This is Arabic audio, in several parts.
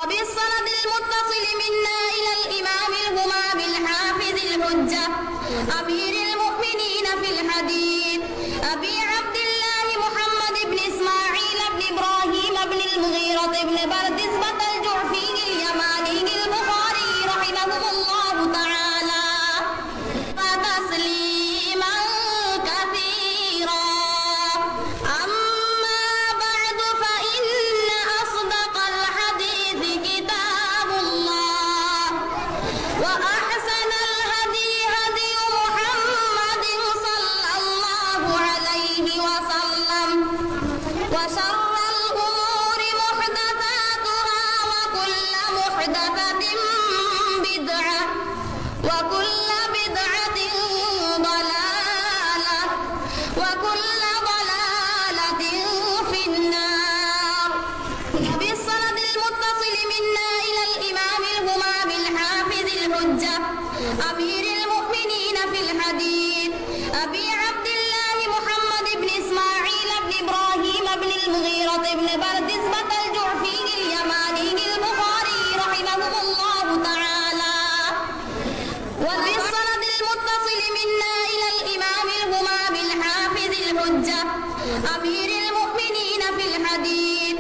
وبالسند المتصل منا إلى الإمام الهمام الحافظ الحجة أمير المؤمنين في الحديث أبي عبد الله محمد بن إسماعيل بن إبراهيم بن المغيرة بن بردزبة الجعفي اليماني البخاري رحمه الله تعالى وتسليما كثيرا. أما بعد فإن أصدق الحديث كتاب الله وأحسن الهدي هدي محمد صلى الله عليه وسلم وشر الأمور محدثاتها وكل محدثة بدعة وكل بدعة ضلالة وكل ضلالة في النار. بالسند المتصل منا إلى الإمام الهمام الحافظ الحجة أمير المؤمنين في الحديث أبي عبد الله محمد بن إسماعيل بن إبراهيم بن المغيرة بن بردزبة الجعفي اليماني البخاري رحمه الله تعالى. وبالسند المتصل منا إلى الإمام الهمام الحافظ الحجة أمير المؤمنين في الحديث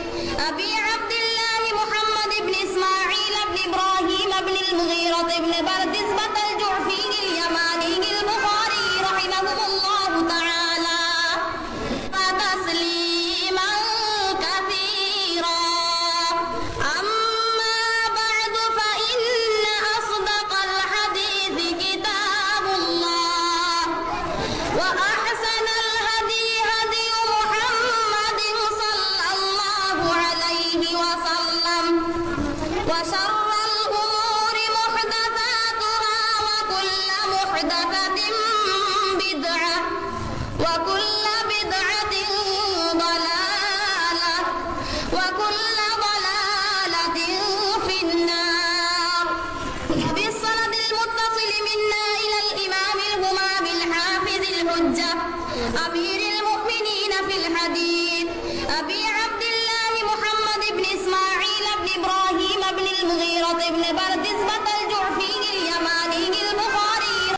أبي عبد الله محمد بن إسماعيل بن إبراهيم بن المغيرة بن بردزبة الجعفي اليماني البخاري رحمه الله تعالى وتسليما كثيرا. أما بعد فإن أصدق الحديث كتاب الله وأحسن الهدي هدي محمد صلى الله عليه وسلم وشر الأمور محدثاتها وكل محدثة بدعة وكل